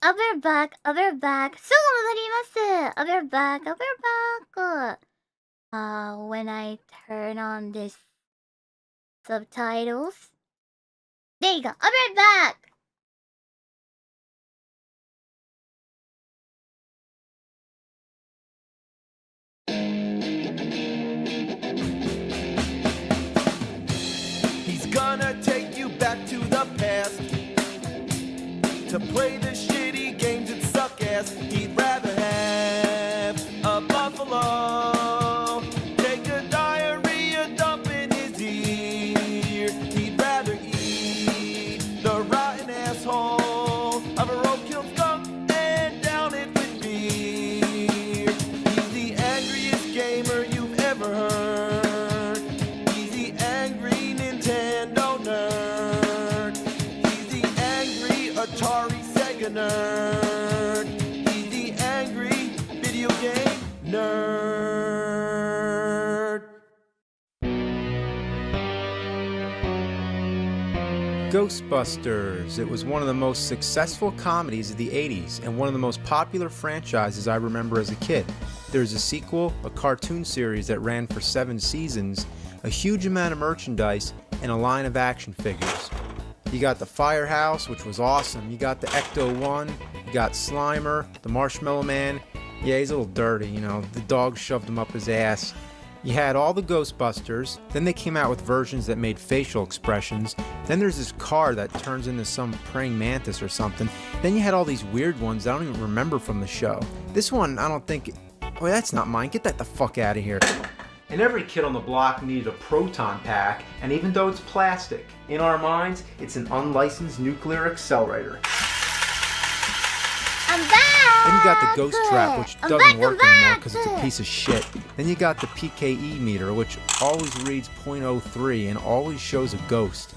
I'll be back. I'll be back. すぐ戻ります. I'll be back. I'll be back. When I turn on this subtitles. There you go. I'll be back. He's gonna take you back to the past to play the shitty games that suck ass. He'd rather have a buffalo take a diarrhea dump in his ear. He'd rather eat the rotten asshole of a roadkill skunk and down it with beer. He's the angriest gamer you've ever heard. He's the angry Nintendo nerd. He's the angry Atari Sega nerd. He's the angry video game nerd. Ghostbusters. It was one of the most successful comedies of the 80s and one of the most popular franchises I remember as a kid. There's a sequel, a cartoon series that ran for 7 seasons, a huge amount of merchandise, and a line of action figures. You got the Firehouse, which was awesome. You got the Ecto-1, you got Slimer, the Marshmallow Man. Yeah, he's a little dirty, you know, the dog shoved him up his ass. You had all the Ghostbusters, then they came out with versions that made facial expressions, then there's this car that turns into some praying mantis or something, then you had all these weird ones I don't even remember from the show. This one, I don't think... Wait, that's not mine, get that the fuck out of here. And every kid on the block needed a proton pack, and even though it's plastic, in our minds, it's an unlicensed nuclear accelerator. I'm back. Then you got the Ghost Trap, which doesn't work anymore because it's a piece of shit. Then you got the PKE meter, which always reads .03 and always shows a ghost.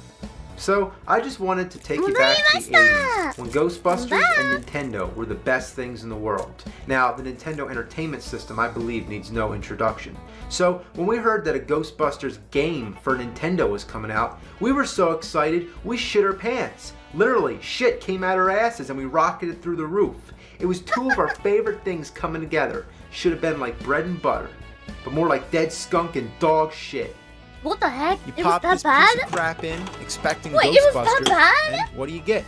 So, I just wanted to take you back to the 80s, when Ghostbusters and Nintendo were the best things in the world. Now, the Nintendo Entertainment System, I believe, needs no introduction. So, when we heard that a Ghostbusters game for Nintendo was coming out, we were so excited, we shit our pants. Literally, shit came out our asses and we rocketed through the roof. It was 2 of our favorite things coming together. Should have been like bread and butter, but more like dead skunk and dog shit. What the heck? You It pop was this that piece bad? of crap in, expecting Wait, it was that Ghostbusters, bad? and what do you get?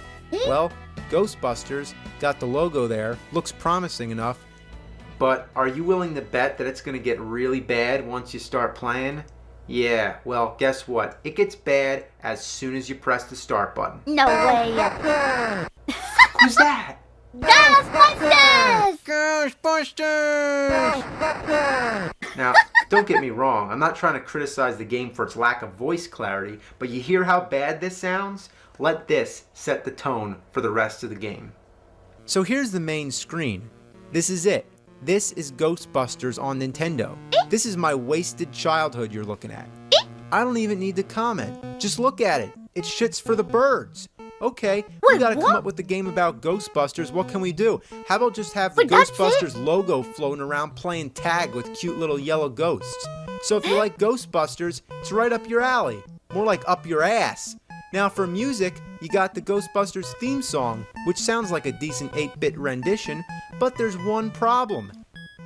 Well, Ghostbusters, got the logo there, looks promising enough, but are you willing to bet that it's going to get really bad once you start playing? Yeah, well, guess what? It gets bad as soon as you press the start button. No way. Who's that? Ghostbusters! Ghostbusters! Now, don't get me wrong, I'm not trying to criticize the game for its lack of voice clarity, but you hear how bad this sounds? Let this set the tone for the rest of the game. So here's the main screen. This is it. This is Ghostbusters on Nintendo. This is my wasted childhood you're looking at. I don't even need to comment. Just look at it. It's shits for the birds. Okay, we gotta come up with a game about Ghostbusters. What can we do? How about just have the Ghostbusters logo floating around playing tag with cute little yellow ghosts? So if you like Ghostbusters, it's right up your alley. More like up your ass. Now for music, you got the Ghostbusters theme song, which sounds like a decent 8-bit rendition, but there's one problem.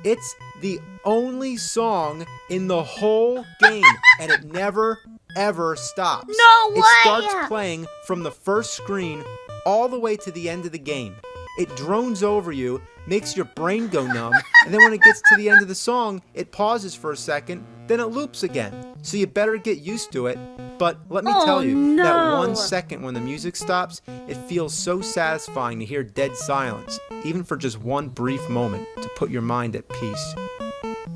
It's the only song in the whole game, and it never, ever stops. No way! It starts playing from the first screen all the way to the end of the game. It drones over you, makes your brain go numb, and then when it gets to the end of the song, it pauses for a second, then it loops again. So you better get used to it. But let me tell you, that 1 second when the music stops, it feels so satisfying to hear dead silence, even for just one brief moment, to put your mind at peace.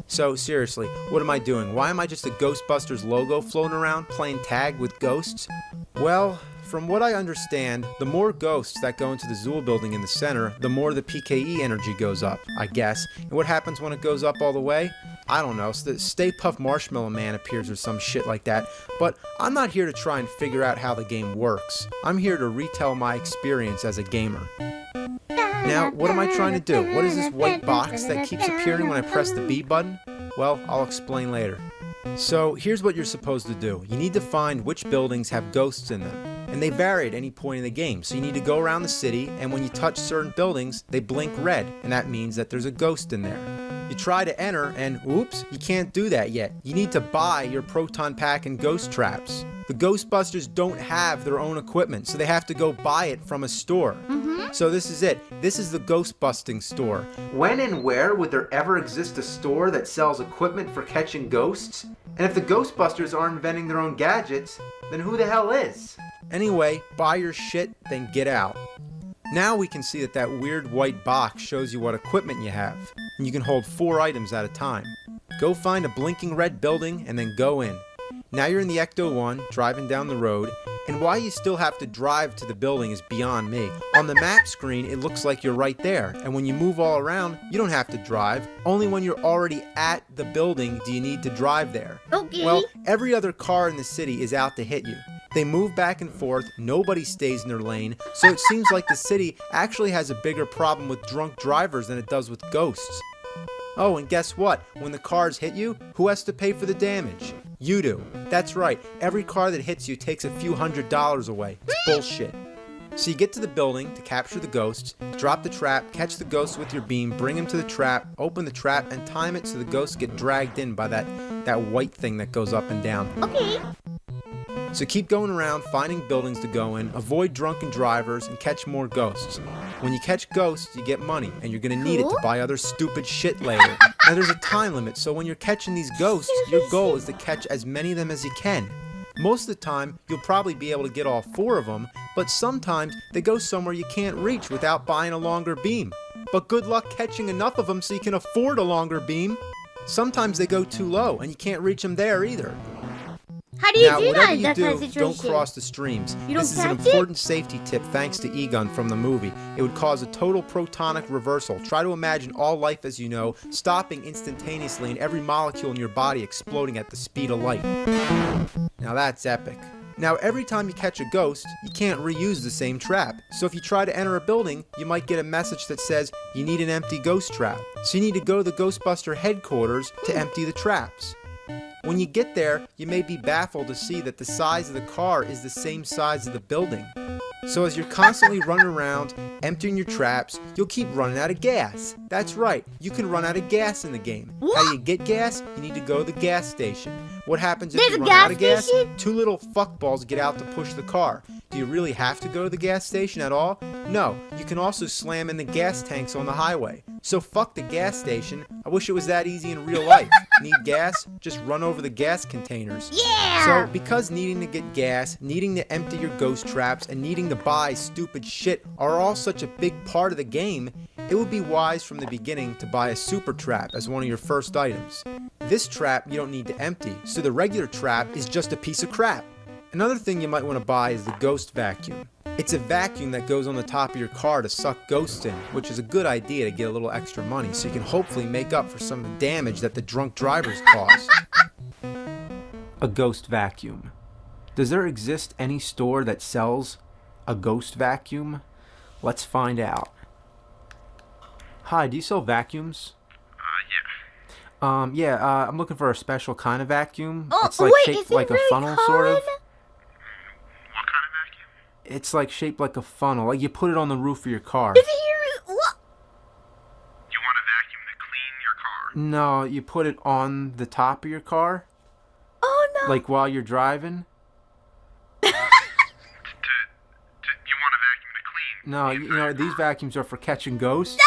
So seriously, what am I doing? Why am I just a Ghostbusters logo floating around playing tag with ghosts? Well, from what I understand, the more ghosts that go into the Zool building in the center, the more the PKE energy goes up, I guess. And what happens when it goes up all the way? I don't know, the Stay Puft Marshmallow Man appears or some shit like that, but I'm not here to try and figure out how the game works. I'm here to retell my experience as a gamer. Now, what am I trying to do? What is this white box that keeps appearing when I press the B button? Well, I'll explain later. So, here's what you're supposed to do. You need to find which buildings have ghosts in them. and they vary at any point in the game. So you need to go around the city, and when you touch certain buildings, they blink red, and that means that there's a ghost in there. You try to enter, and oops, you can't do that yet. You need to buy your proton pack and ghost traps. The Ghostbusters don't have their own equipment, so they have to go buy it from a store. So this is it. This is the ghost busting store. When and where would there ever exist a store that sells equipment for catching ghosts? And if the Ghostbusters aren't inventing their own gadgets, then who the hell is? Anyway, buy your shit, then get out. Now we can see that weird white box shows you what equipment you have, and you can hold 4 items at a time. Go find a blinking red building and then go in. Now you're in the Ecto-1, driving down the road, and why you still have to drive to the building is beyond me. On the map screen, it looks like you're right there, and when you move all around, you don't have to drive. Only when you're already at the building do you need to drive there. Okay. Well, every other car in the city is out to hit you. They move back and forth, nobody stays in their lane, so it seems like the city actually has a bigger problem with drunk drivers than it does with ghosts. Oh, and guess what? When the cars hit you, who has to pay for the damage? You do. That's right, every car that hits you takes a few $100s away. It's bullshit. So you get to the building to capture the ghosts, drop the trap, catch the ghosts with your beam, bring him to the trap, open the trap, and time it so the ghosts get dragged in by that white thing that goes up and down. Okay. So keep going around, finding buildings to go in, avoid drunken drivers, and catch more ghosts. When you catch ghosts, you get money, and you're going to need it to buy other stupid shit later. Now there's a time limit, so when you're catching these ghosts, your goal is to catch as many of them as you can. Most of the time, you'll probably be able to get all 4 of them, but sometimes they go somewhere you can't reach without buying a longer beam. But good luck catching enough of them so you can afford a longer beam. Sometimes they go too low, and you can't reach them there either. How do you Now, do whatever that in you that kind of do, situation? don't cross the streams. You don't This is an catch it? important safety tip thanks to Egon from the movie. It would cause a total protonic reversal. Try to imagine all life as you know, stopping instantaneously and every molecule in your body exploding at the speed of light. Now that's epic. Now every time you catch a ghost, you can't reuse the same trap. So if you try to enter a building, you might get a message that says you need an empty ghost trap. So you need to go to the Ghostbuster headquarters to empty the traps. When you get there, you may be baffled to see that the size of the car is the same size as the building. So as you're constantly running around, emptying your traps, you'll keep running out of gas. That's right, you can run out of gas in the game. How do you get gas? You need to go to the gas station. What happens if you run out of gas? 2 little fuckballs get out to push the car. Do you really have to go to the gas station at all? No, you can also slam in the gas tanks on the highway. So fuck the gas station. I wish it was that easy in real life. Need gas? Just run over the gas containers. Yeah! So because needing to get gas, needing to empty your ghost traps, and needing to buy stupid shit are all such a big part of the game, it would be wise from the beginning to buy a super trap as one of your first items. This trap you don't need to empty, so the regular trap is just a piece of crap. Another thing you might want to buy is the ghost vacuum. It's a vacuum that goes on the top of your car to suck ghosts in, which is a good idea to get a little extra money so you can hopefully make up for some of the damage that the drunk drivers caused. A ghost vacuum. Does there exist any store that sells a ghost vacuum? Let's find out. Hi, do you sell vacuums? Yeah. I'm looking for a special kind of vacuum. Oh, It's like wait, shaped is it like a really funnel, sort of. common? What kind of vacuum? It's like shaped like a funnel. Like you put it on the roof of your car. Is it here? What? You want a vacuum to clean your car? No, you put it on the top of your car, Oh no. like while you're driving. You want a vacuum to clean? No, you know, these vacuums are for catching ghosts.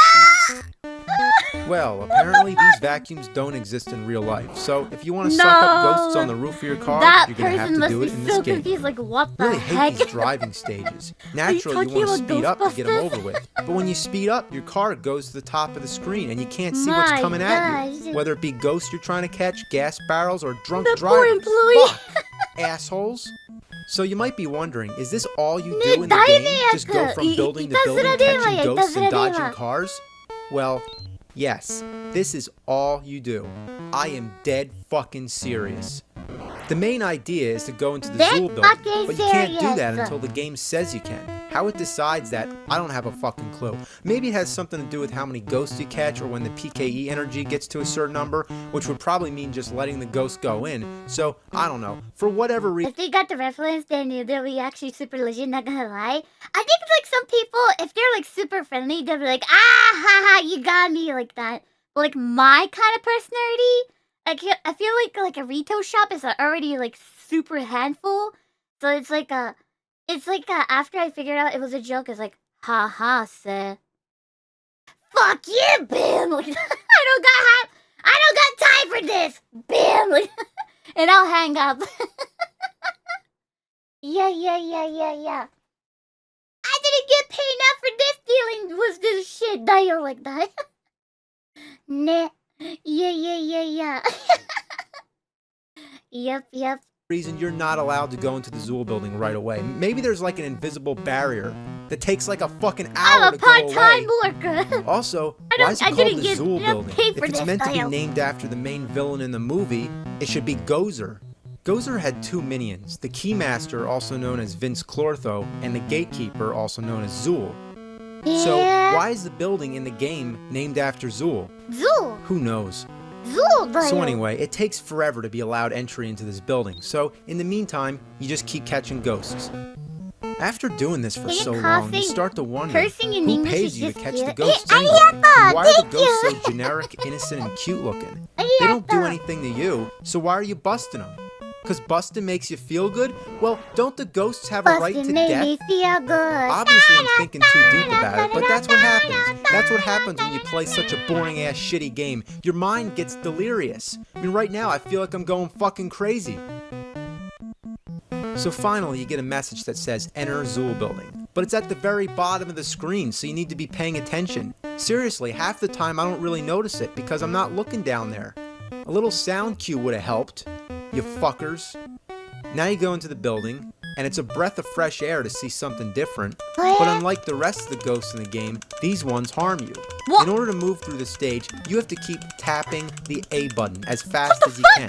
Well, apparently these vacuums don't exist in real life. So if you want to suck up ghosts on the roof of your car, that you're going to have person to must do be it in this so game. confused. Like, what the I really heck? hate these driving stages. Naturally, you talking want to about speed up to get them Ghostbusters? over with. But when you speed up, your car goes to the top of the screen and you can't see My what's coming at gosh. you. Whether it be ghosts you're trying to catch, gas barrels, or drunk The drivers. poor employee. Fuck, assholes. So you might be wondering, is this all you 네, do in the game? 다행이야, Just go 그, from building to building, 이따스라데마야, catching ghosts and dodging 이따스라데마. cars? Well, yes, this is all you do. I am dead fucking serious. The main idea is to go into the Dead Zool building, fucking but you can't do that serious. until the game says you can. How it decides that, I don't have a fucking clue. Maybe it has something to do with how many ghosts you catch or when the PKE energy gets to a certain number, which would probably mean just letting the ghost go in. So, I don't know. For whatever reason... If they got the reference, then they'll be actually super legit, not gonna lie. I think like some people, if they're like super friendly, they'll be like, ah, haha, you got me, like that. But like my kind of personality, I feel like a retail shop is already like super handful. So it's like after I figured out it was a joke, it's like, haha, sir. Fuck you, bam! Like, I don't got time for this, bam! Like, and I'll hang up. Yeah. I didn't get paid enough for this dealing with this shit, dial like that. Nah. Yeah. Yep. reason you're not allowed to go into the Zool building right away. Maybe there's like an invisible barrier that takes like a fucking hour I'm to a go away. part-time worker. Also, why is it I called didn't the get Zool enough building? pay If for it's this meant to be dial. named after the main villain in the movie, it should be Gozer. Gozer had two minions, the Keymaster, also known as Vince Clortho, and the Gatekeeper, also known as Zool. So, Yeah. why is the building in the game named after Zool? Zool. Who knows? Zool dial. So anyway, it takes forever to be allowed entry into this building, so in the meantime, you just keep catching ghosts. After doing this for Are you so long, you coughing? start to wonder, Cursing in who English pays is you to just catch cute. the ghosts Hey, anyway? Arietta, And why are the thank ghosts you. so generic, innocent, and cute looking? They don't do Arietta. anything to you, so why are you busting them? Because busting makes you feel good? Well, don't the ghosts have a right to Bustin' made death? me feel good. Obviously, I'm thinking too deep about it, but that's what happens. That's what happens when you play such a boring-ass shitty game. Your mind gets delirious. I mean, right now, I feel like I'm going fucking crazy. So finally, you get a message that says, Enter Zool Building. But it's at the very bottom of the screen, so you need to be paying attention. Seriously, half the time I don't really notice it because I'm not looking down there. A little sound cue would have helped, you fuckers. Now you go into the building, and it's a breath of fresh air to see something different. But unlike the rest of the ghosts in the game, these ones harm you. What? In order to move through the stage, you have to keep tapping the A button as fast as you can.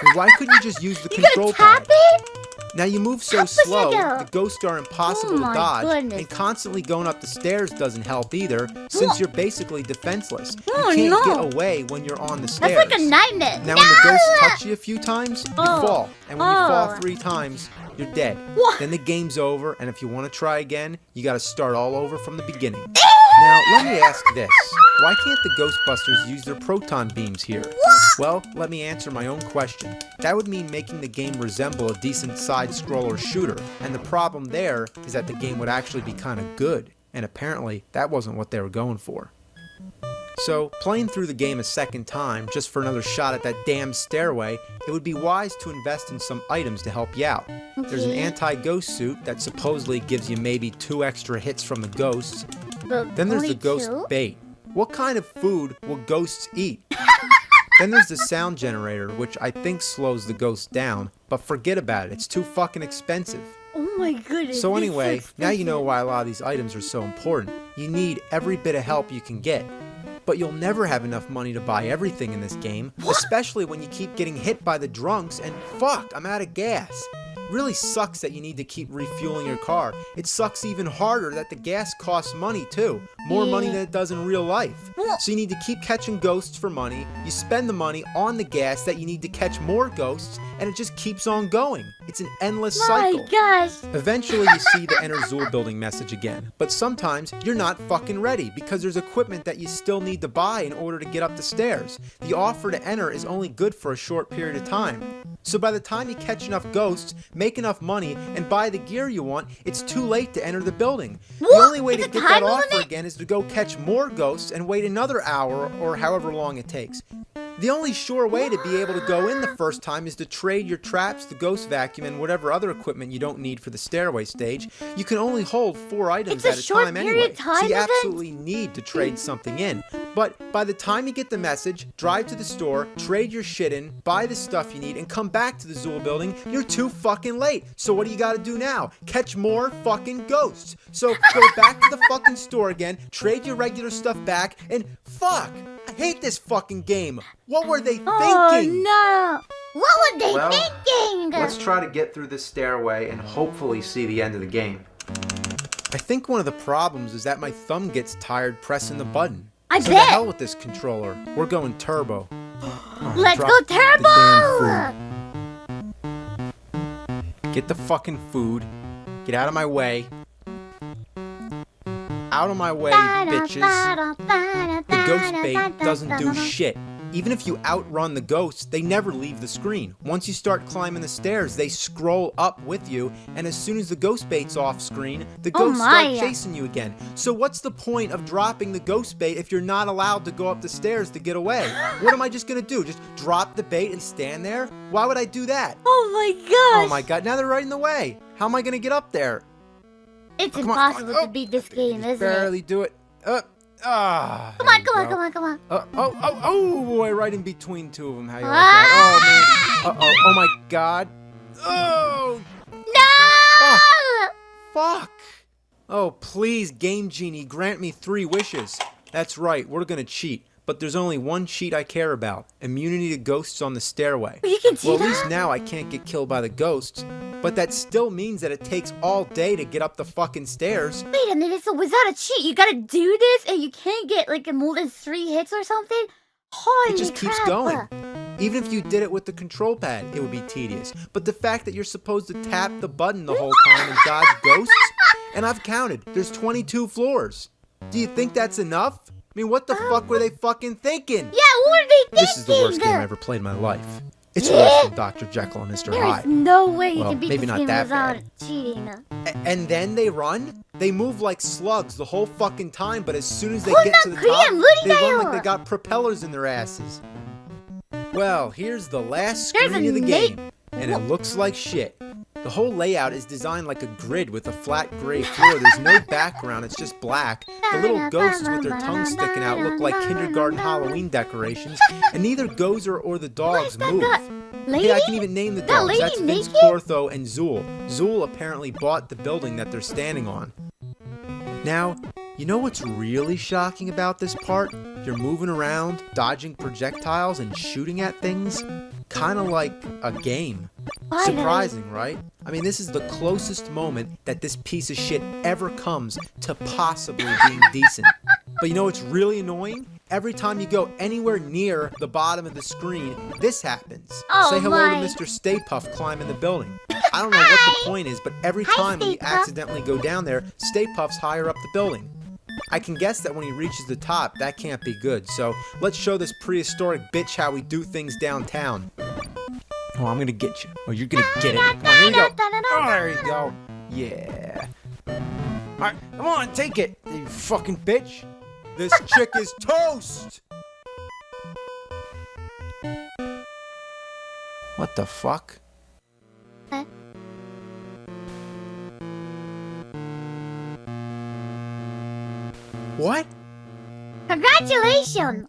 And why couldn't you just use the You gonna control tap pad? it? Now you move so How fast slow, you go? the ghosts are impossible Oh to my dodge, goodness. and constantly going up the stairs doesn't help either, since What? you're basically defenseless. Oh, You can't no. get away when you're on the That's stairs. like a nightmare. Now when the ghosts touch you a few times, you Oh. fall, and when you fall Oh. 3 times, you're dead. What? Then the game's over, and if you want to try again, you gotta start all over from the beginning. Now, let me ask this. Why can't the Ghostbusters use their proton beams here? Well, let me answer my own question. That would mean making the game resemble a decent side-scroller shooter, and the problem there is that the game would actually be kind of good, and apparently that wasn't what they were going for. So, playing through the game a second time, just for another shot at that damn stairway, it would be wise to invest in some items to help you out. There's an Okay. anti-ghost suit that supposedly gives you maybe 2 extra hits from the ghosts. But Then there's only the ghost two? bait. What kind of food will ghosts eat? Then there's the sound generator, which I think slows the ghosts down, but forget about it, it's too fucking expensive. Oh my goodness. So this anyway, is now you know expensive. why a lot of these items are so important. You need every bit of help you can get. But you'll never have enough money to buy everything in this game, especially when you keep getting hit by the drunks and fuck, I'm out of gas. Really sucks that you need to keep refueling your car. It sucks even harder that the gas costs money too. More money than it does in real life. So you need to keep catching ghosts for money. You spend the money on the gas that you need to catch more ghosts, and it just keeps on going. It's an endless cycle. My gosh. Eventually you see the Enter Zool building message again, but sometimes you're not fucking ready because there's equipment that you still need to buy in order to get up the stairs. The offer to enter is only good for a short period of time. So by the time you catch enough ghosts, make enough money, and buy the gear you want, it's too late to enter the building. The What? only way It's to a get that time offer limit? again is to go catch more ghosts and wait another hour or however long it takes. The only sure way to be able to go in the first time is to trade your traps, the ghost vacuum, and whatever other equipment you don't need for the stairway stage. You can only hold 4 items It's a at a short time period anyway, time so you event? absolutely need to trade something in. But by the time you get the message, drive to the store, trade your shit in, buy the stuff you need, and come back to the Zool building, you're too fucking late. So what do you gotta do now? Catch more fucking ghosts. So go back to the fucking store again, trade your regular stuff back, and fuck! I hate this fucking game. What were they thinking? Oh no. What were they Well, thinking? Let's try to get through this stairway and hopefully see the end of the game. I think one of the problems is that my thumb gets tired pressing the button. I So bet. the hell with this controller. We're going turbo. Oh, Let's drop go the damn turbo! food. Get the fucking food. Get out of my way. Out of my way, bitches. The ghost bait doesn't do shit. Even if you outrun the ghosts, they never leave the screen. Once you start climbing the stairs, they scroll up with you, and as soon as the ghost bait's off screen, the ghosts start chasing you again. So what's the point of dropping the ghost bait if you're not allowed to go up the stairs to get away? What am I just gonna do? Just drop the bait and stand there? Why would I do that? Oh my gosh! Oh my god, now they're right in the way. How am I gonna get up there? It's Come on, impossible come on. to beat this game, isn't it? Barely do it. Come There on, we come on, go. come on, come on. Oh boy, right in between two of them. How you like that? Oh man. Oh my god. Oh, No! fuck. Oh, please, Game Genie, grant me 3 wishes. That's right, we're gonna cheat. But there's only one cheat I care about. Immunity to ghosts on the stairway. You can do Well, at that? least now I can't get killed by the ghosts. But that still means that it takes all day to get up the fucking stairs. Wait a minute, so was that a cheat? You gotta do this and you can't get like more than 3 hits or something? Holy It just keeps crap. going. Even if you did it with the control pad, it would be tedious. But the fact that you're supposed to tap the button the whole time and dodge ghosts, and I've counted, there's 22 floors. Do you think that's enough? I mean, what the fuck were they fucking thinking? Yeah, what were they thinking? This is the worst game I ever played in my life. It's worse than Dr. Jekyll and Mr. There Hyde. is no way you Well, can beat maybe this not game that without bad. cheating. And then they run? They move like slugs the whole fucking time, but as soon as they Oh, get no, to the Korean, top, look they at run like you. they got propellers in their asses. Well, here's the last There's screen of the a game, and it looks like shit. The whole layout is designed like a grid with a flat gray floor. There's no background, it's just black. The little ghosts with their tongues sticking out look like kindergarten Halloween decorations, and neither Gozer or the dogs that move. Lady? Hey, I can even name the That dogs. lady That's Vince naked? Clortho and Zool. Zool apparently bought the building that they're standing on. Now, you know what's really shocking about this part? You're moving around, dodging projectiles, and shooting at things. Kind of like a game. Finally. Surprising, right? I mean, this is the closest moment that this piece of shit ever comes to possibly being decent. But you know what's really annoying? Every time you go anywhere near the bottom of the screen, this happens. Oh, Say hello my. to Mr. Stay Puft climbing the building. I don't know what the point is, but every Hi, time when Stay you Puft. accidentally go down there, Stay Puft's higher up the building. I can guess that when he reaches the top, that can't be good. So let's show this prehistoric bitch how we do things downtown. Oh, I'm gonna get you. Oh, you're gonna get it. Come on, here we go. Oh, there you go. Yeah. Alright, come on, take it, you fucking bitch. This chick is toast! What the fuck? Huh? What? Congratulations!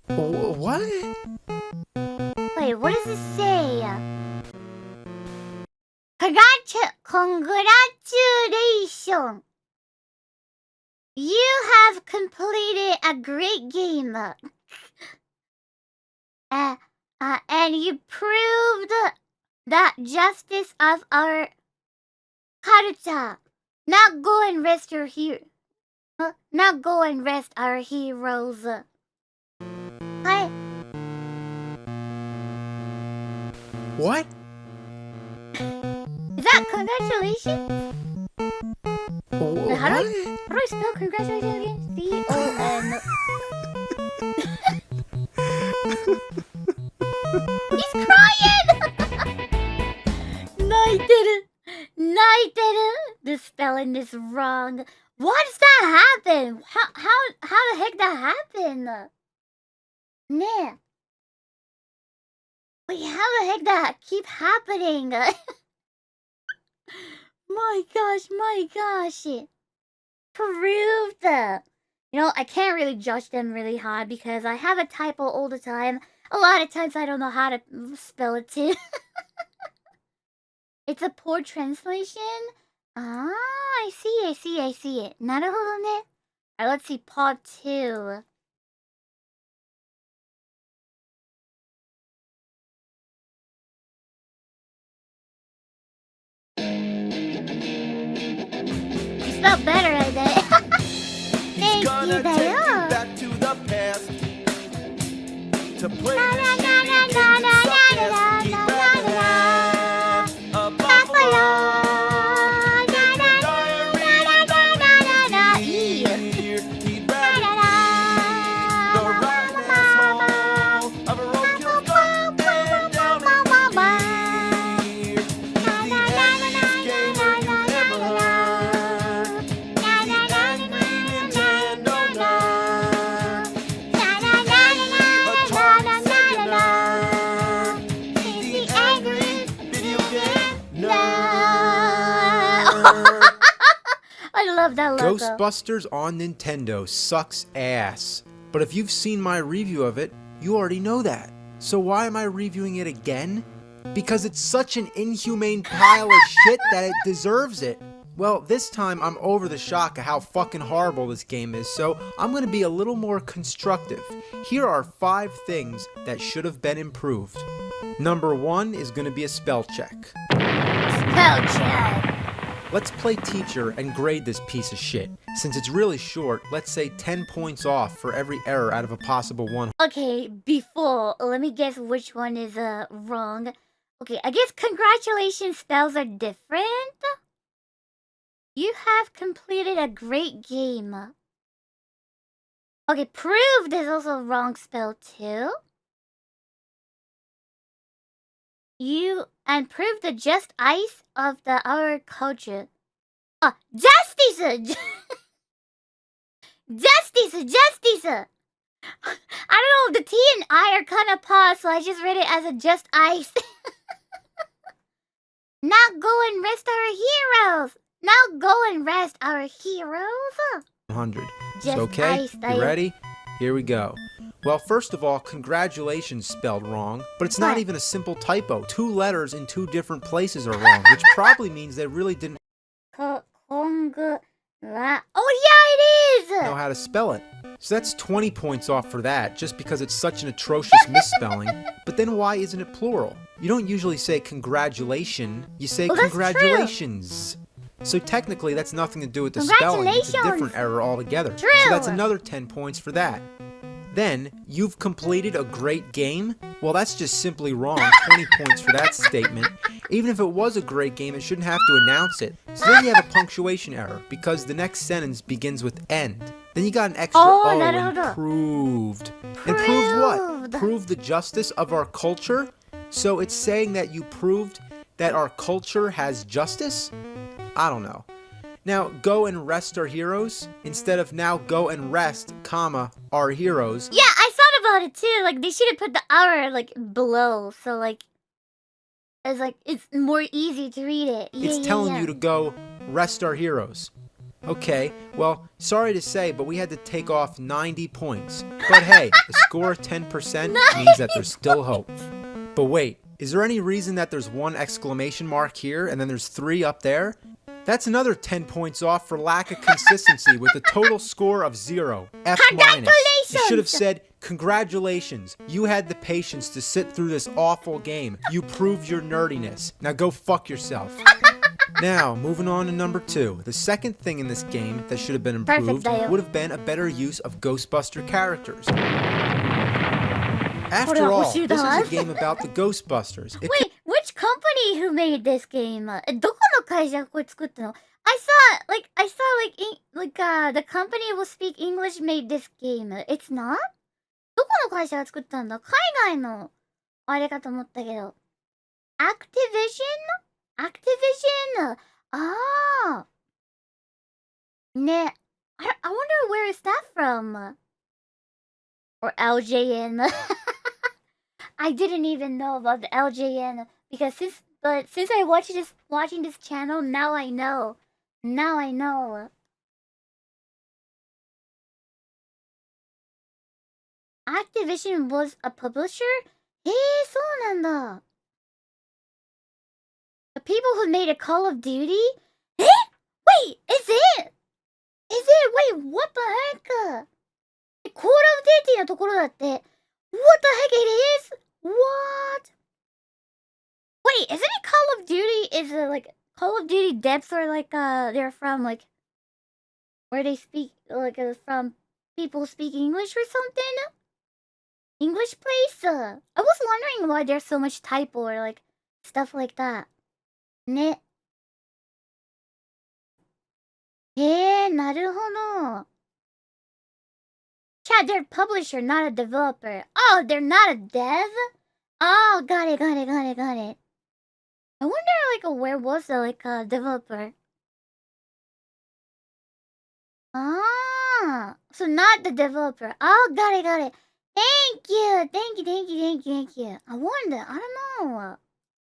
What? Wait, what does it say? Congratulations! You have completed a great game. And you proved the justice of our culture. Now go and rest your now go and rest our heroes. Hi. What? Is that congratulations? What? How do I spell congratulations again? C-O-N. He's crying! No, I didn't. No, I didn't. The spelling is wrong. Why does that happen? How the heck that happen? Nah. Wait, how the heck that keep happening? My gosh. Proved. You know, I can't really judge them really hard because I have a typo all the time. A lot of times I don't know how to spell it too. It's a poor translation? Ah, I see it. なるほどね. Alright, let's see part 2. spelled better, I bet. He's Thank gonna you, take you Dayo. back to the past to play Na, the na, na, shitty na, games na, and na, suck na, ass. na, He'd na, rather na, have a Buffalo. buffalo Na, than na, a diary na, with na, na, na, na, deer. He'd Na, rather na, be the na. rotten asshole of a roadkill skunk than down in the deer. He's the angriest gamer you've ever heard. He's the angry Nintendo nerd. He's the atari nerd. He's the angry video game nerd. I love that logo. Ghostbusters on Nintendo sucks ass. But if you've seen my review of it, you already know that. So why am I reviewing it again? Because it's such an inhumane pile of shit that it deserves it. Well, this time I'm over the shock of how fucking horrible this game is, so I'm gonna be a little more constructive. Here are 5 things that should have been improved. Number 1 is gonna be a spell check. Spell check. Let's play teacher and grade this piece of shit. Since it's really short, let's say 10 points off for every error out of a possible 100. Okay, before, let me guess which one is wrong. Okay, I guess congratulations spells are different. You have completed a great game. Okay, proved is also a wrong spell too. You and prove the just ice of the our culture. Justice! Justice! I don't know, the T and I are kind of paused, so I just read it as a just ice. Now go and rest our heroes! Now go and rest our heroes! 100. Just Okay, ice, you Dayo. ready? Here we go. Well, first of all, congratulations spelled wrong, but it's not What? even a simple typo. 2 letters in 2 different places are wrong, which probably means they really didn't Oh yeah, it is! know how to spell it. So that's 20 points off for that, just because it's such an atrocious misspelling. But then why isn't it plural? You don't usually say congratulation, you say Well, that's true. congratulations. So technically that's nothing to do with the spelling, it's a different Congratulations. error altogether. True. So that's another 10 points for that. Then, you've completed a great game? Well, that's just simply wrong. 20 points for that statement. Even if it was a great game, it shouldn't have to announce it. So then you have a punctuation error, because the next sentence begins with end. Then you got an extra O and proved. And proved what? Proved. Proved the justice of our culture? So it's saying that you proved that our culture has justice? I don't know. Now, go and rest our heroes, instead of now go and rest, comma, our heroes. Yeah, I thought about it too. Like, they should have put the hour, like, below. So, like, it's more easy to read it. It's telling you to go rest our heroes. Okay, well, sorry to say, but we had to take off 90 points. But hey, a score of 10% means that there's still hope. But wait, is there any reason that there's 1 exclamation mark here and then there's 3 up there? That's another 10 points off for lack of consistency with a total score of 0. F minus. You should have said, congratulations. You had the patience to sit through this awful game. You proved your nerdiness. Now go fuck yourself. Now, moving on to number 2. The second thing in this game that should have been improved Dayo. would have been a better use of Ghostbuster characters. After all, this is a game about the Ghostbusters. It Wait, which company who made this game? どこの会社がこれ作ったの? I saw the company will speak English made this game. It's not? どこの会社が作ったんだ? 海外のあれかと思ったけど. Activision? Ah. Ne. I wonder where is that from? Or LJN. I didn't even know about the LJN because since I watching this channel, now I know. Now I know. Activision was a publisher? そうなんだ. The people who made a Call of Duty? Wait, is it? Wait, what the heck? Call of Duty のところだって. What the heck it is? What? Wait, isn't it Call of Duty? Is it like Call of Duty devs are like they're from like where they speak like from people speak English or something. English place. I was wondering why there's so much typo or like stuff like that. Ne. なるほど. Chad, they're a publisher, not a developer. Oh, they're not a dev? Oh, got it. I wonder, where was the, developer? Ah, so not the developer. Oh, got it. Thank you. I wonder, I don't know.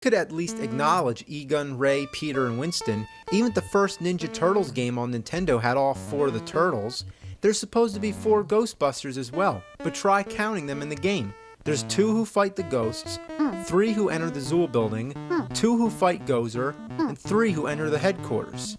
Could at least acknowledge Egon, Ray, Peter, and Winston. Even the first Ninja Turtles game on Nintendo had all 4 of the turtles. There's supposed to be 4 Ghostbusters as well, but try counting them in the game. There's 2 who fight the ghosts, 3 who enter the Zool building, 2 who fight Gozer, and 3 who enter the headquarters.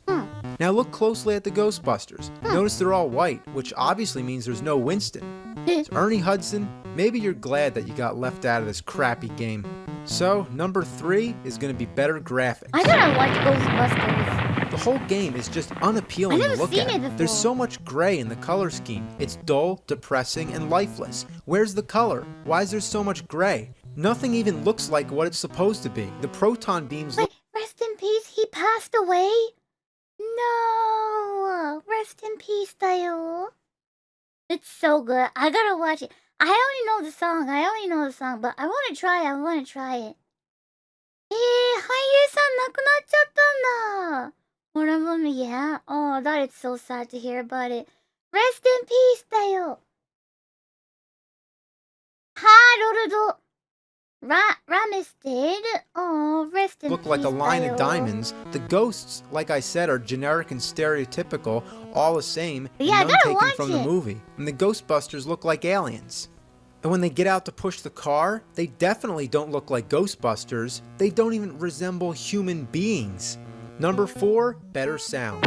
Now look closely at the Ghostbusters. Notice they're all white, which obviously means there's no Winston. So Ernie Hudson, maybe you're glad that you got left out of this crappy game. So, number 3 is going to be better graphics. I gotta watch Ghostbusters. The whole game is just unappealing to look at. Before. There's so much gray in the color scheme. It's dull, depressing, and lifeless. Where's the color? Why is there so much gray? Nothing even looks like what it's supposed to be. The proton beams look... Rest in peace, he passed away? No! Rest in peace, Tayo. It's so good. I gotta watch it. I only know the song, but I wanna try it. 俳優さん亡くなっちゃったんだ。What a bummer, yeah. Oh, that is so sad to hear about it. Rest in peace, だよ。Harold Ramis did. Oh, rest in peace. Look like a line of diamonds. The ghosts, like I said, are generic and stereotypical, all the same, and none taken from the movie. And the Ghostbusters look like aliens. And when they get out to push the car, they definitely don't look like Ghostbusters. They don't even resemble human beings. Number 4, better sound.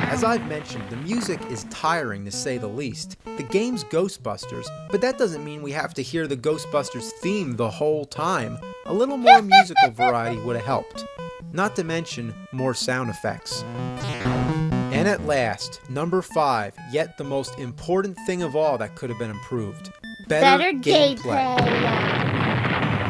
As I've mentioned, the music is tiring to say the least. The game's Ghostbusters, but that doesn't mean we have to hear the Ghostbusters theme the whole time. A little more musical variety would have helped. Not to mention more sound effects. And at last, number 5, yet the most important thing of all that could have been improved. Better gameplay.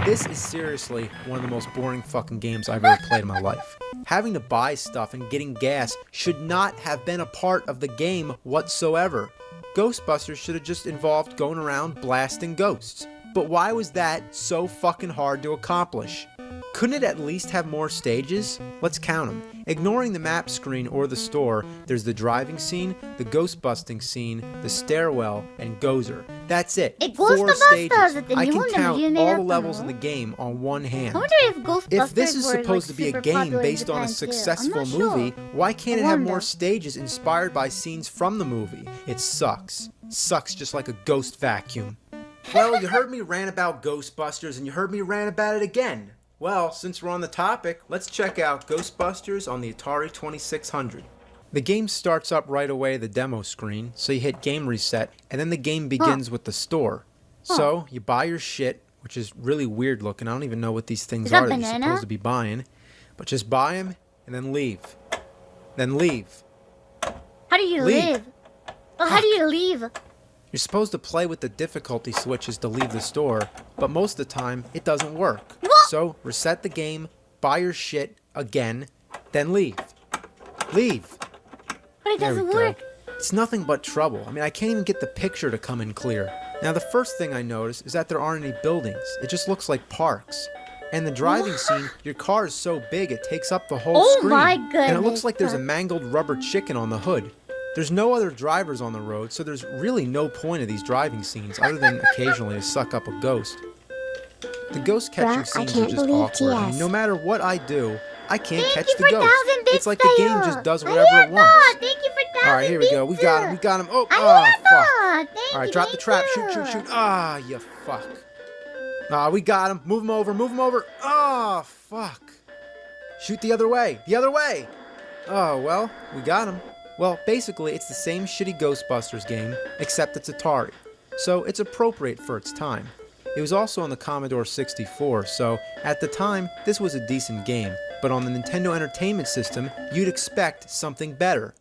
This is seriously one of the most boring fucking games I've ever played in my life. Having to buy stuff and getting gas should not have been a part of the game whatsoever. Ghostbusters should have just involved going around blasting ghosts. But why was that so fucking hard to accomplish? Couldn't it at least have more stages? Let's count them. Ignoring the map screen or the store, there's the driving scene, the ghost busting scene, the stairwell, and Gozer. That's it. 4 stages. I can count all the levels in the game on one hand. I wonder if Ghostbusters If this is supposed to be a game based on a successful movie, why can't it have more stages inspired by scenes from the movie? It sucks. Sucks just like a ghost vacuum. Well, you heard me rant about Ghostbusters and you heard me rant about it again. Well, since we're on the topic, let's check out Ghostbusters on the Atari 2600. The game starts up right away the demo screen, so you hit game reset, and then the game begins with the store. So, you buy your shit, which is really weird looking. I don't even know what these things are that you're supposed to be buying. But just buy them, and then leave. Then leave. How do you leave? Well, how do you leave? You're supposed to play with the difficulty switches to leave the store, but most of the time, it doesn't work. So, reset the game, buy your shit again, then leave. Leave. But it doesn't work. It's nothing but trouble. I mean, I can't even get the picture to come in clear. Now, the first thing I notice is that there aren't any buildings. It just looks like parks. And the driving scene, your car is so big it takes up the whole screen. Oh my goodness. And it looks like there's a mangled rubber chicken on the hood. There's no other drivers on the road, so there's really no point of these driving scenes other than occasionally to suck up a ghost. The ghost catching scenes are just awkward. I mean, no matter what I do, I can't catch the ghost. It's like the game just does whatever it wants. Thank you for Alright, here we go. We got him. Oh, fuck. Alright, drop the trap. Shoot. Ah, you fuck. Ah, we got him. Move him over. Ah, fuck. Shoot the other way. Oh, well, we got him. Well, basically, it's the same shitty Ghostbusters game, except it's Atari. So, it's appropriate for its time. It was also on the Commodore 64, so at the time, this was a decent game, but on the Nintendo Entertainment System, you'd expect something better.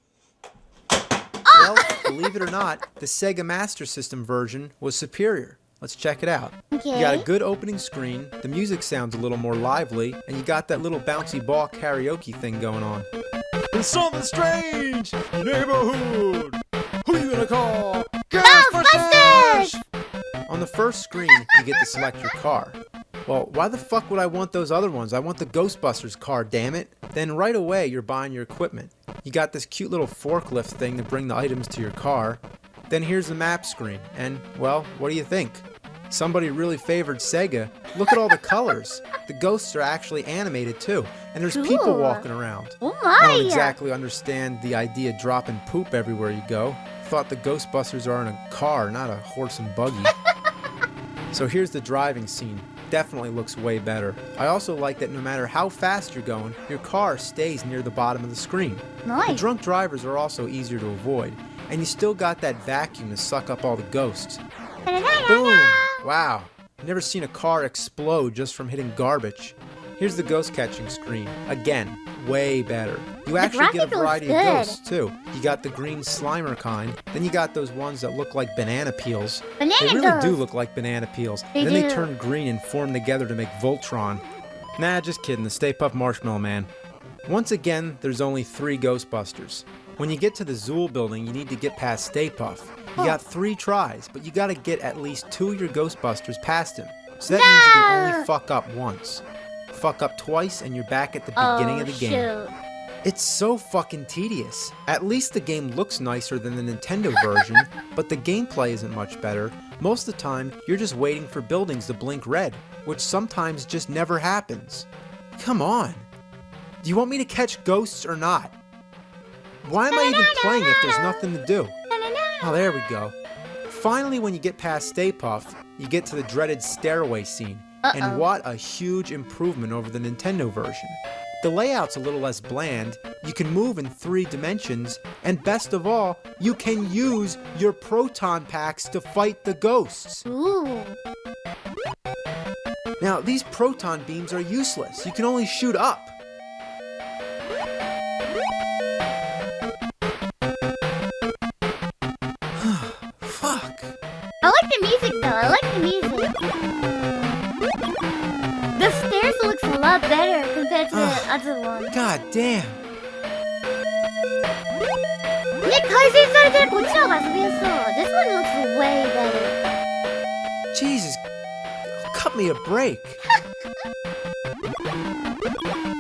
believe it or not, the Sega Master System version was superior. Let's check it out. Okay. You got a good opening screen, the music sounds a little more lively, and you got that little bouncy ball karaoke thing going on. There's something strange in your neighborhood. Who you gonna call? Ghostbusters! On the first screen, you get to select your car. Well, why the fuck would I want those other ones? I want the Ghostbusters car, damn it. Then right away, you're buying your equipment. You got this cute little forklift thing to bring the items to your car. Then here's the map screen, and, well, what do you think? Somebody really favored Sega. Look at all the colors. The ghosts are actually animated too, and there's people Cool. walking around. Oh I don't my! exactly understand the idea of dropping poop everywhere you go. Thought the Ghostbusters are in a car, not a horse and buggy. So here's the driving scene. Definitely looks way better. I also like that no matter how fast you're going, your car stays near the bottom of the screen. The Nice. drunk drivers are also easier to avoid, and you still got that vacuum to suck up all the ghosts. Boom! Wow. Never seen a car explode just from hitting garbage. Here's the ghost catching screen. Again, way better. You actually get a graphic variety looks of good. ghosts too. You got the green Slimer kind, then you got those ones that look like banana peels. Banana They really ghosts. do look like banana peels. They then they do. turn green and form together to make Voltron. Nah, just kidding. The Stay Puft Marshmallow Man. Once again, there's only 3 Ghostbusters. When you get to the Zool building, you need to get past Stay Puft. You got 3 tries, but you gotta get at least 2 of your Ghostbusters past him. So that means you can only fuck up once. Fuck up twice and you're back at the beginning of the game. Shoot. It's so fucking tedious. At least the game looks nicer than the Nintendo version, but the gameplay isn't much better. Most of the time, you're just waiting for buildings to blink red, which sometimes just never happens. Come on. Do you want me to catch ghosts or not? Why am I even playing if there's nothing to do? Oh, there we go. Finally, when you get past Stay Puft, you get to the dreaded stairway scene. And what a huge improvement over the Nintendo version. The layout's a little less bland, you can move in 3 dimensions, and best of all, you can use your proton packs to fight the ghosts. Ooh. Now, these proton beams are useless. You can only shoot up. Fuck. I like the music though. I like the music. The stairs looks a lot better compared to the other one. God damn. ね、改善されてるこっちの方が遊びやすそう。This one looks way better. Jesus. Cut me a break.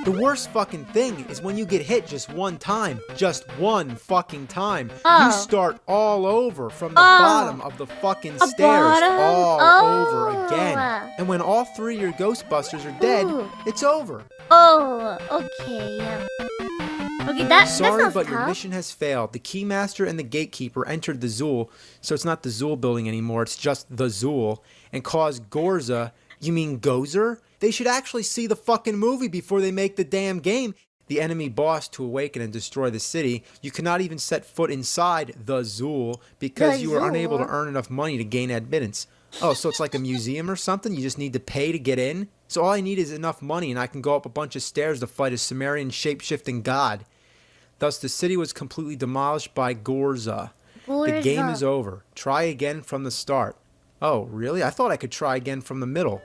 The worst fucking thing is when you get hit just one time. Just one fucking time. Oh. You start all over from the Oh. bottom of the fucking A stairs bottom? all Oh. over again. And when all 3 of your Ghostbusters are dead, Ooh. it's over. Oh, okay. Yeah. Okay, that Sorry, sounds but your tough. mission has failed. The Keymaster and the Gatekeeper entered the Zool, so it's not the Zool building anymore, it's just the Zool, and caused Gorza, you mean Gozer? They should actually see the fucking movie before they make the damn game. The enemy boss to awaken and destroy the city. You cannot even set foot inside the Zool because The you were unable to Zool? earn enough money to gain admittance. Oh, so it's like a museum or something? You just need to pay to get in? So all I need is enough money and I can go up a bunch of stairs to fight a Sumerian shape-shifting god. Thus, the city was completely demolished by Gorza. The game is over. Try again from the start. Oh, really? I thought I could try again from the middle.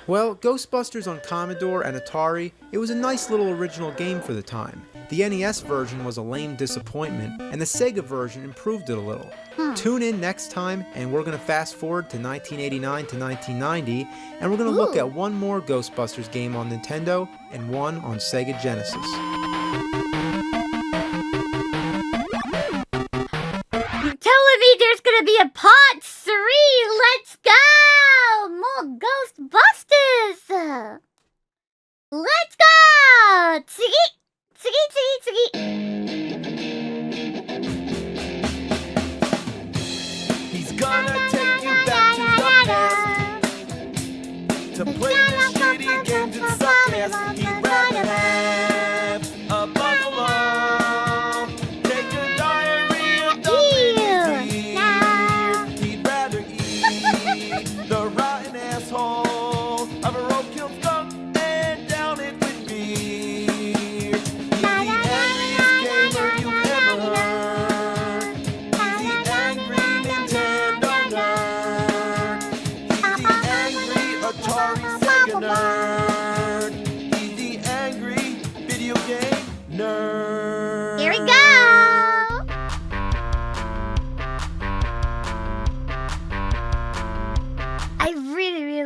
Well, Ghostbusters on Commodore and Atari, it was a nice little original game for the time. The NES version was a lame disappointment, and the Sega version improved it a little. Tune in next time, and we're going to fast forward to 1989 to 1990, and we're going to look Ooh. at one more Ghostbusters game on Nintendo and one on Sega Genesis. You're telling me there's gonna be a part 3? Let's go! More Ghostbusters! Let's go! 次! He's gonna take you back to the past to play the shitty games that suck ass. He'd rather have a buffalo. Take your diarrhea, don't Ew. He'd rather eat the rotten asshole of a roadkill skunk and down it with beer. He's the angriest gamer you've ever heard. He's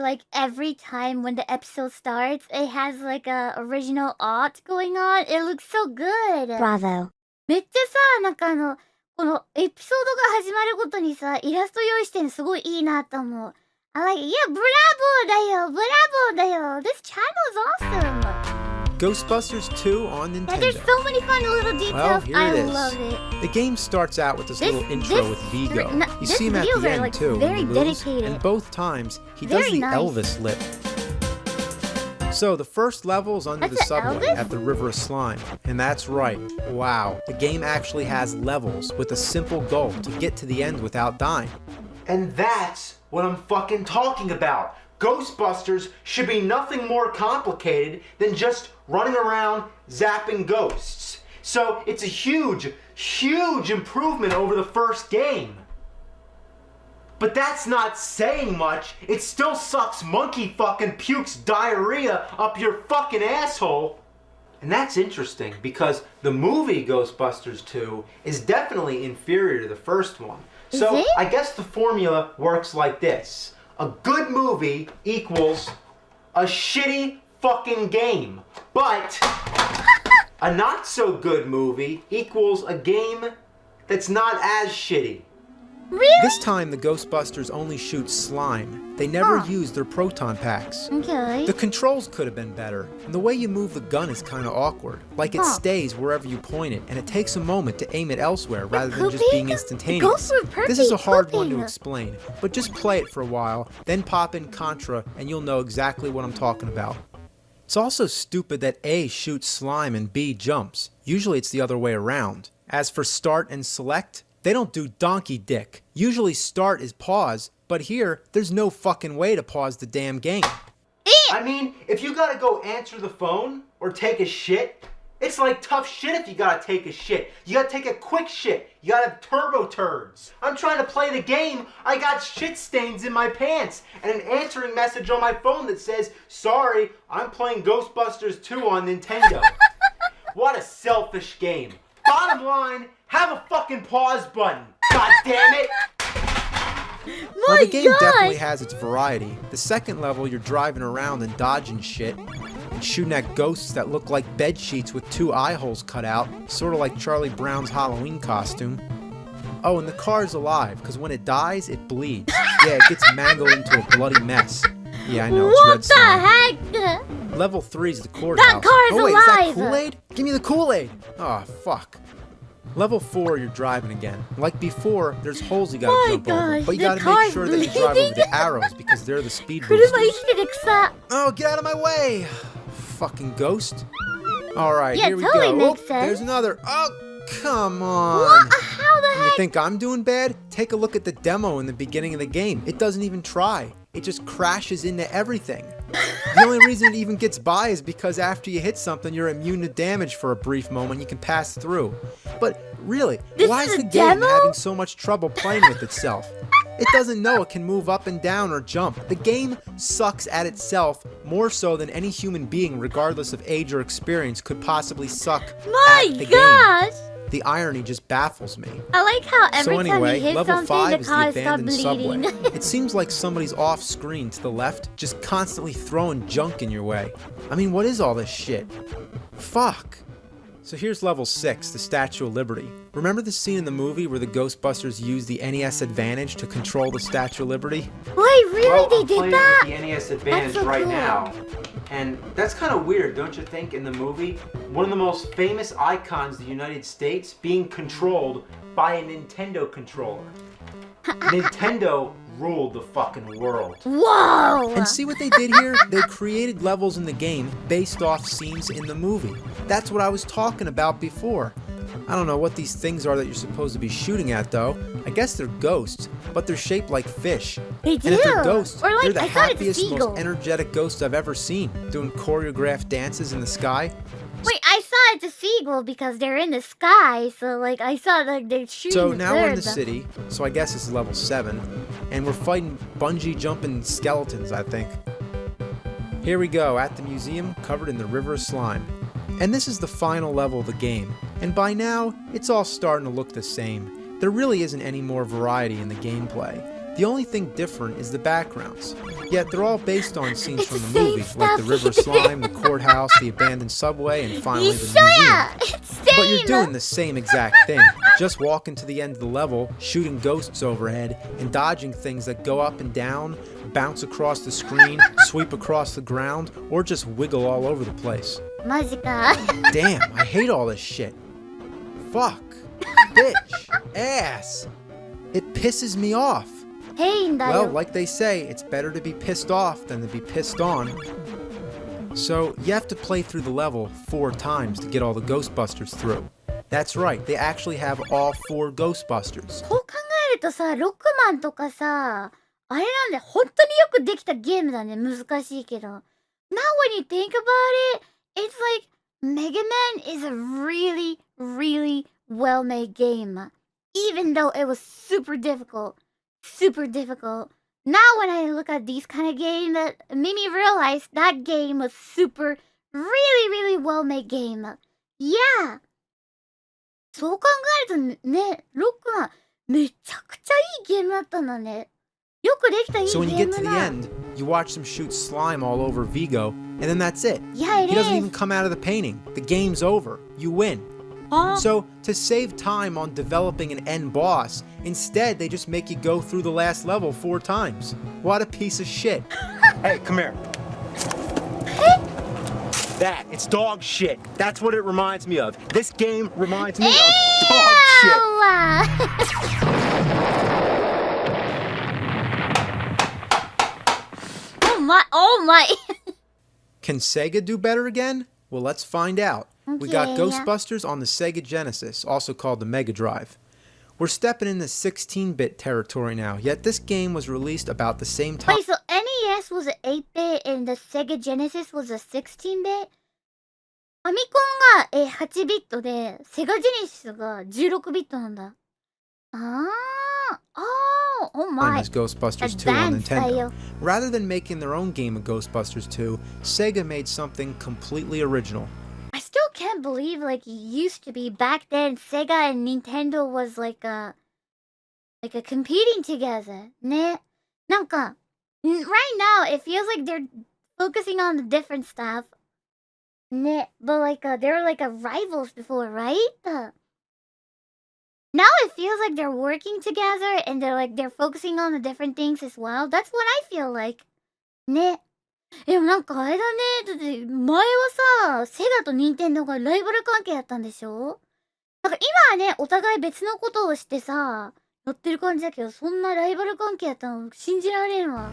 like every time when the episode starts, it has like a original art going on. It looks so good. Bravo. めっちゃさ、なんかこのエピソードが始まるごとにさ、イラスト用意してんのすごいいいなと思う。I like, yeah, bravo だよ、bravo だよ。This channel is awesome. Ghostbusters 2 on Yeah, Nintendo. there's so many fun little details. Well, here I it is. love it. The game starts out with this little intro with Vigo. You this see him at videos the are, end like, too, very when you lose, dedicated. and both times he does Very the nice. Elvis lip. So the first level is under That's the an subway Elvis? at the River of Slime, and that's right. Wow, the game actually has levels with a simple goal to get to the end without dying. And that's what I'm fucking talking about. Ghostbusters should be nothing more complicated than just running around zapping ghosts. So it's a huge, huge improvement over the first game. But that's not saying much. It still sucks monkey fucking pukes diarrhea up your fucking asshole. And that's interesting because the movie Ghostbusters 2 is definitely inferior to the first one. So Is it? I guess the formula works like this. A good movie equals a shitty fucking game. But a not so good movie equals a game that's not as shitty. Really? This time the Ghostbusters only shoot slime. They never Huh. use their proton packs. Okay. The controls could have been better, and the way you move the gun is kind of awkward. Like it Huh. stays wherever you point it, and it takes a moment to aim it elsewhere rather than just pooping? being The instantaneous. ghosts were This is a pooping. hard one to explain, but just play it for a while, then pop in Contra, and you'll know exactly what I'm talking about. It's also stupid that A shoots slime and B jumps. Usually it's the other way around. As for start and select, they don't do donkey dick. Usually start is pause, but here, there's no fucking way to pause the damn game. I mean, if you gotta go answer the phone or take a shit, it's like tough shit if you gotta take a shit. You gotta take a quick shit. You gotta have turbo turds. I'm trying to play the game. I got shit stains in my pants and an answering message on my phone that says, "Sorry, I'm playing Ghostbusters 2 on Nintendo." What a selfish game. Bottom line, have a fucking pause button. God damn it. Well, the game gosh. definitely has its variety. The second level, you're driving around and dodging shit, and shooting at ghosts that look like bed sheets with 2 eye holes cut out, sort of like Charlie Brown's Halloween costume. Oh, and the car's alive, because when it dies, it bleeds. Yeah, it gets mangled into a bloody mess. Yeah, I know, it's What red the slime. heck? Level 3 is the courthouse. That car is oh wait, is that alive. Kool-Aid? Give me the Kool-Aid! Oh, fuck. Level 4, you're driving again. Like before, there's holes you gotta My jump over, gosh, but you the gotta car's make sure that you drive over bleeding. the arrows because they're the speed 車 boosters. 生きてる草。 Oh, get out of my way! Fucking ghost. Alright, Yeah, here we totally go. makes Oh, sense. there's another. Oh, come on. What? How the You heck? think I'm doing bad? Take a look at the demo in the beginning of the game. It doesn't even try. It just crashes into everything. The only reason it even gets by is because after you hit something, you're immune to damage for a brief moment. You can pass through. But really, This why is is a the game demo? having so much trouble playing with itself? It doesn't know it can move up and down or jump. The game sucks at itself more so than any human being, regardless of age or experience, could possibly suck My at the gosh! game. The irony just baffles me. I like how every So anyway, time you hit level something, 5 the is the car starts abandoned subway. bleeding. It seems like somebody's off screen to the left, just constantly throwing junk in your way. I mean, what is all this shit? Fuck. So here's level 6, the Statue of Liberty. Remember the scene in the movie where the Ghostbusters used the NES Advantage to control the Statue of Liberty? Wait, really? Well, They I'm did playing that? with the NES Advantage so right cool. now. And that's kind of weird, don't you think, in the movie? One of the most famous icons of the United States being controlled by a Nintendo controller. Nintendo ruled the fucking world. Whoa! And see what they did here? They created levels in the game based off scenes in the movie. That's what I was talking about before. I don't know what these things are that you're supposed to be shooting at though. I guess they're ghosts, but they're shaped like fish. They And if they're do. ghosts, Or like, they're the I thought it's a happiest, seagull. most energetic ghosts I've ever seen, doing choreographed dances in the sky. Wait, I saw it's a seagull because they're in the sky, so like I saw like they're shooting So the now we're in the birds. city, so I guess it's level 7, and we're fighting bungee jumping skeletons, I think. Here we go, at the museum, covered in the river of slime. And this is the final level of the game, and by now, it's all starting to look the same. There really isn't any more variety in the gameplay. The only thing different is the backgrounds. Yet they're all based on scenes It's from the the same movie, like stuff. the river slime, the courthouse, the abandoned subway, and finally the museum. It's same. But you're doing the same exact thing. Just walking to the end of the level, shooting ghosts overhead, and dodging things that go up and down, bounce across the screen, sweep across the ground, or just wiggle all over the place. マジか。 Damn, I hate all this shit. Fuck. Bitch. Ass. It pisses me off. ヘインだ Well, よ。 like they say, it's better to be pissed off than to be pissed on. So, you have to play through the level 4 times to get all the Ghostbusters through. That's right, they actually have all 4 Ghostbusters. こう考えるとさ、ロックマンとかさ、あれなんで本当によくできたゲームだね。難しいけど。Now when you think about it, it's like Mega Man is a really, really well-made game. Even though it was super difficult. Super difficult. Now when I look at these kind of games, it made me realize that game was super, really, really well-made game. Yeah! そう考えるとね、ロックマンめちゃくちゃいいゲームだったんだね。よくできたいいゲ So when you ー get to ム the だ。 end, you watch them shoot slime all over Vigo, and then that's it. Yeah, it He doesn't is. even come out of the painting. The game's over. You win. So, to save time on developing an end boss, instead they just make you go through the last level 4 times. What a piece of shit. Hey, come here. That, it's dog shit. That's what it reminds me of. This game reminds me of dog shit. Oh my, oh my. Can Sega do better again? Well, let's find out. We got Okay. Ghostbusters on the Sega Genesis, also called the Mega Drive. We're stepping into 16-bit territory now, yet this game was released about the same time. Wait, so NES was an 8-bit and the Sega Genesis was a 16-bit? ファミコンが8ビットで、セガジェネシスが16ビットなんだ。Oh my. As Ghostbusters 2 on Advanced Nintendo. だよ。 Rather than making their own game of Ghostbusters 2, Sega made something completely original. I still can't believe like it used to be back then Sega and Nintendo was like a competing together ね。なんか right now it feels like they're focusing on the different stuff ね。But like they were like rivals before, right? Now it feels like they're working together and they're focusing on the different things as well. That's what I feel like ね。でもなんかあれだね。だって前はさ、セガとニンテンドーがライバル関係やったんでしょ？なんか今はね、お互い別のことをしてさ、やってる感じだけど、そんなライバル関係やったの信じられんわ。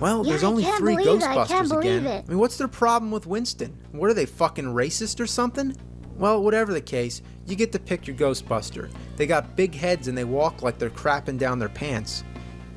Well, Yeah, there's I only can't 3 believe it. I Ghostbusters can't believe again. it. I mean, what's their problem with Winston? What are they, fucking racist or something? Well, whatever the case, you get to pick your Ghostbuster. They got big heads and they walk like they're crapping down their pants.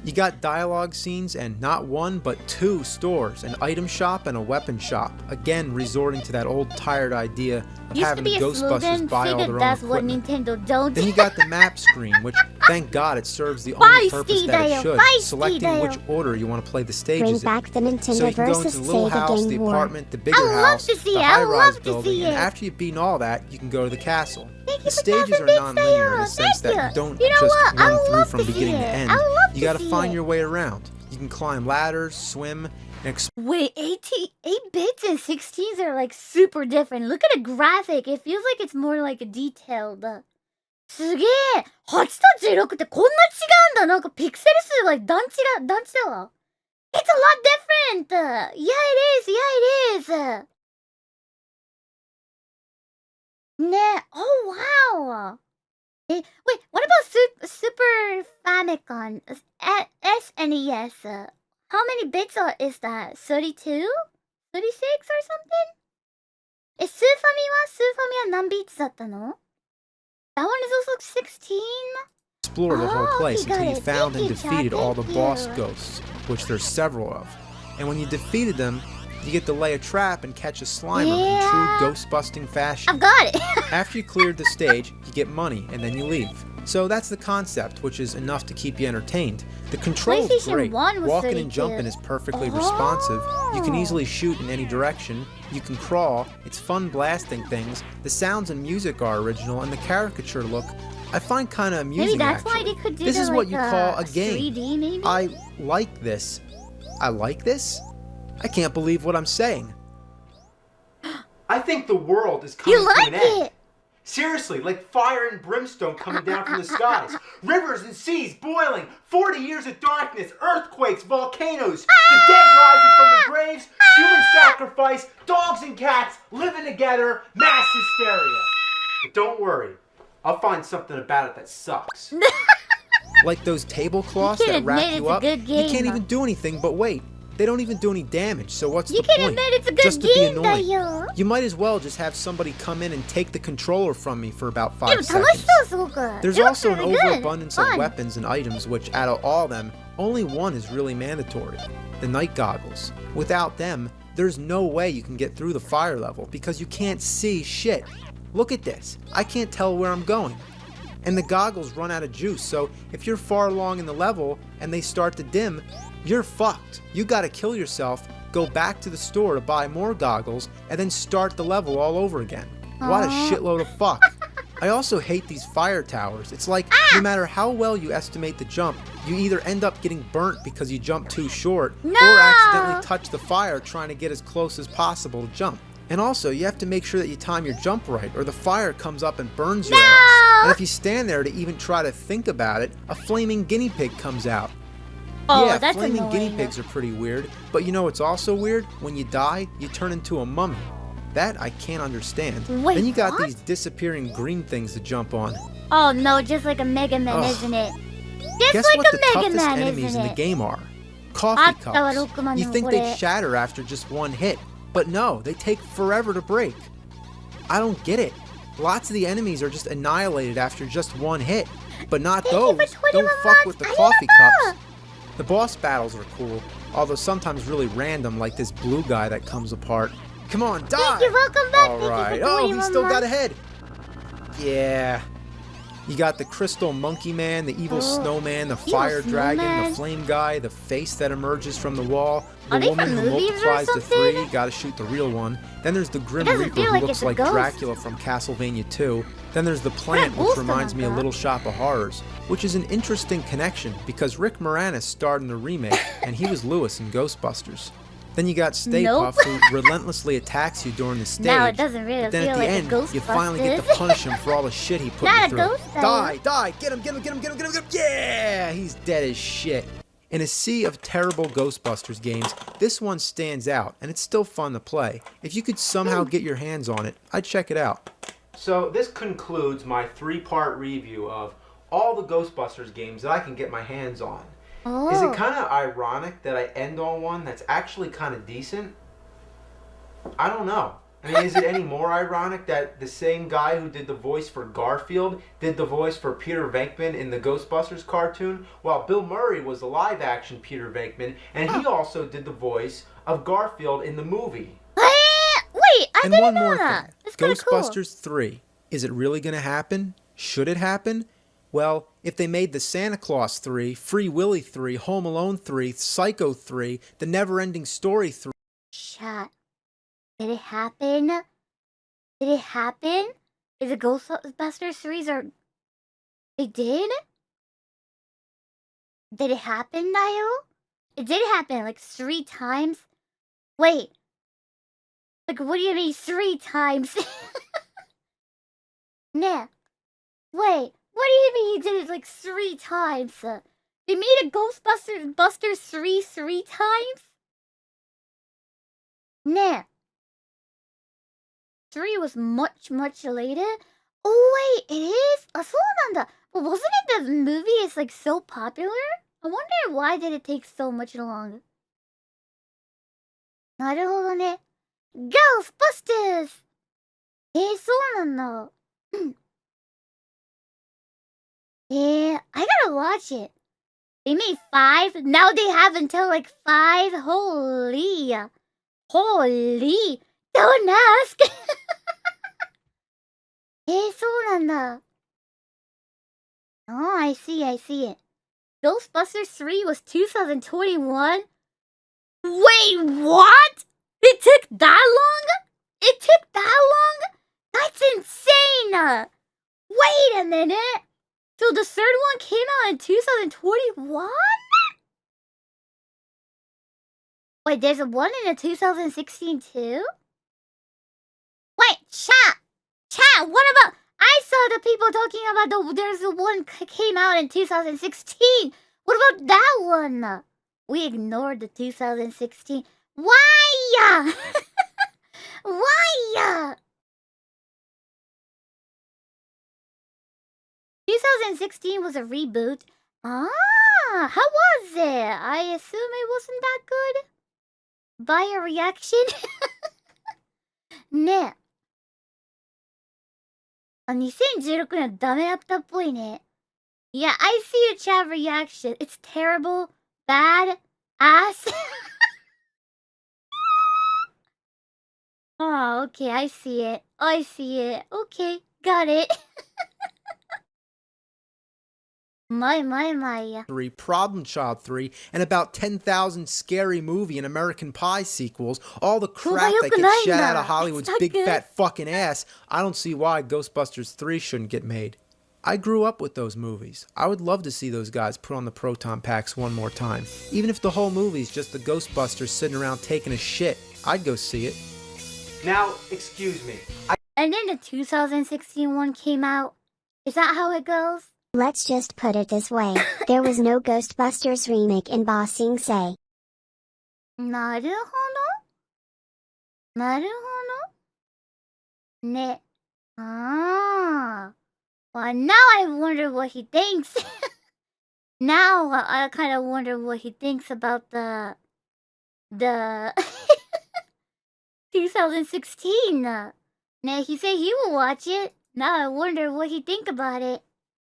You got dialogue scenes and not 1 but 2 stores, an item shop and a weapon shop. Again, resorting to that old tired idea of Used to having be a Ghostbusters slogan, buy all Sega their own does what equipment. Nintendo don't. Then you got the map screen, which, thank God, it serves the only purpose that it should, Feisty selecting dial. which order you want to play the Bring stages in. back the Nintendo So you can go into versus the little Sega house, the game war. apartment, the bigger I would love house, to see the it. I would high-rise love to building, see and it. after you've beaten all that, you can go to the castle. Thank The you for stages are Big non-linear in the Style. sense that Thank you don't you know just what? I run would through love from to see beginning to it. end. I would love You to gotta see find it. your way around. You can climb ladders, swim, and explore. Wait, 8 bits and 16s are like super different. Look at the graphic. It feels like it's more like detailed. すげえ !8 と16ってこんな違うんだ。なんかピクセル数が段違だわ。It's a lot different! Yeah, it is! Yeah, it is! ねえ Oh, wow! Wait, what about Super Famicom? SNES? How many bits is that? 32? 36 or something? スーファミは何ビーツだったの? That one is also 16? Explore the whole Oh, place you got until you it. found Thank and you, Chad. defeated all the Thank boss you. ghosts, which there's several of. And when you defeated them, you get to lay a trap and catch a Slimer in Yeah. true ghost-busting fashion. I've got it! After you cleared the stage, you get money and then you leave. So that's the concept, which is enough to keep you entertained. The control's PlayStation great. 1 was Walking 32. and jumping is perfectly responsive. You can easily shoot in any direction. You can crawl. It's fun blasting things. The sounds and music are original, and the caricature look I find kind of amusing. Maybe that's actually. why they could do This the, is like, what you call a game. 3D, maybe? I like this. I like this? I can't believe what I'm saying. I think the world is coming You to like an end. it? Seriously, like fire and brimstone coming down from the skies. Rivers and seas boiling. 40 years of darkness. Earthquakes, volcanoes. The dead rising from the graves. Human sacrifice. Dogs and cats living together. Mass hysteria. But don't worry. I'll find something about it that sucks. Like those tablecloths You can that wrap admit you it's a up. good You can't game. even do anything but wait. They don't even do any damage, so what's You the can point? admit it's a good Just to be game, annoying. Dayo. You might as well just have somebody come in and take the controller from me for about 5 でも seconds. 楽しそうすごく。There's It looks also an really good. overabundance Fun. of weapons and items, which out of all of them, only one is really mandatory. The night goggles. Without them, there's no way you can get through the fire level because you can't see shit. Look at this. I can't tell where I'm going. And the goggles run out of juice, so if you're far along in the level and they start to dim, you're fucked. You gotta kill yourself, go back to the store to buy more goggles, and then start the level all over again. What a Aw. shitload of fuck. I also hate these fire towers. It's like, no matter how well you estimate the jump, you either end up getting burnt because you jump too short, No! or accidentally touch the fire trying to get as close as possible to jump. And also, you have to make sure that you time your jump right, or the fire comes up and burns your ass. And if you stand there to even try to think about it, a flaming guinea pig comes out. Oh, Yeah, that's flaming guinea annoying. pigs are pretty weird, but you know what's also weird? When you die, you turn into a mummy. That I can't understand. Wait, then you got what? these disappearing green things to jump on. Oh no, just like a Mega Man, Ugh. isn't it? Just Guess like what a the Mega toughest Man, enemies isn't in the it? game are? Coffee Atta wa cups. 6万 You の think これ。 they'd shatter after just one hit, but no, they take forever to break. I don't get it. Lots of the enemies are just annihilated after just one hit, but not Thank you those. for 21 Don't fuck with the months. coffee Arigato. cups. The boss battles are cool, although sometimes really random, like this blue guy that comes apart. Come on, die! Thank you, welcome back. Thank you Alright. for Oh, 21 he still got months. a head. Yeah. You got the crystal monkey man, the evil snowman, the fire dragon, snowman. the flame guy, the face that emerges from the wall, the Are they woman from who movies or multiplies to something? 3, gotta shoot the real one. Then there's the Grim doesn't Reaper feel who like looks it's a like ghost. Dracula from Castlevania 2. Then there's the plant, ghost which reminds me of about that. Little Shop of Horrors, which is an interesting connection because Rick Moranis starred in the remake and he was Lewis in Ghostbusters. Then you got Stay Nope. Puft, who relentlessly attacks you during the stage. Now it doesn't really but then feel at the like end, a you finally get to Ghostbusters. punish him for all the shit he put Not you a through. ghost, though. Die! Get him! Get him! Get him! Get him! Get him! Get him! Yeah! He's dead as shit. In a sea of terrible Ghostbusters games, this one stands out, and it's still fun to play. If you could somehow get your hands on it, I'd check it out. So this concludes my 3-part review of all the Ghostbusters games that I can get my hands on. Oh. Is it kind of ironic that I end on one that's actually kind of decent? I don't know. I mean, is it any more ironic that the same guy who did the voice for Garfield did the voice for Peter Venkman in the Ghostbusters cartoon, while Bill Murray was the live-action Peter Venkman, and he also did the voice of Garfield in the movie? Wait, I And didn't one know more that. thing. That's kind of cool. Ghostbusters 3. Is it really going to happen? Should it happen? Well, if they made the Santa Claus 3, Free Willy 3, Home Alone 3, Psycho 3, The Never-Ending Story 3... Chat. Did it happen? Did it happen? Is it Ghostbusters series or... They did? Did it happen, Niall? It did happen, like 3 times? Wait. Like, what do you mean 3 times? Nah. Wait. What do you mean he did it like 3 times? They made a Ghostbusters 3 times? Nah. 3 was much later? Oh wait, it is? あ、そうなんだ. But wasn't it the movie is like so popular? I wonder why did it take so much longer? なるほどね. Ghostbusters! そうなんだ. I gotta watch it. They made 5? Now they have until like 5? Holy. Don't ask. そうなんだ. Oh, I see it. Ghostbusters 3 was 2021? Wait, what? It took that long? That's insane! Wait a minute! So the third one came out in 2021? Wait, there's a one in a 2016 too? Wait, chat, what about... I saw the people talking about there's a one came out in 2016. What about that one? We ignored the 2016. Why? Why? 2016 was a reboot. Ah, how was it? I assume it wasn't that good? By a reaction? ねえ。あ、2016年はダメだったっぽいね。Yeah, I see your chat reaction. It's terrible, bad, ass. Oh, okay, I see it. I see it. Okay, got it. My. 3, Problem Child 3, and about 10,000 Scary Movie and American Pie sequels, all the crap that gets shat out of Hollywood's big fat fucking ass, I don't see why Ghostbusters 3 shouldn't get made. I grew up with those movies. I would love to see those guys put on the proton packs one more time. Even if the whole movie's just the Ghostbusters sitting around taking a shit, I'd go see it. Now, excuse me. And then the 2016 one came out. Is that how it goes? Let's just put it this way. There was no Ghostbusters remake in Ba Sing Se. なるほど。なるほど。ね。Ah. Well, now I wonder what he thinks. Now I kind of wonder what he thinks about the 2016. Nah, he said he will watch it. Now I wonder what he think about it.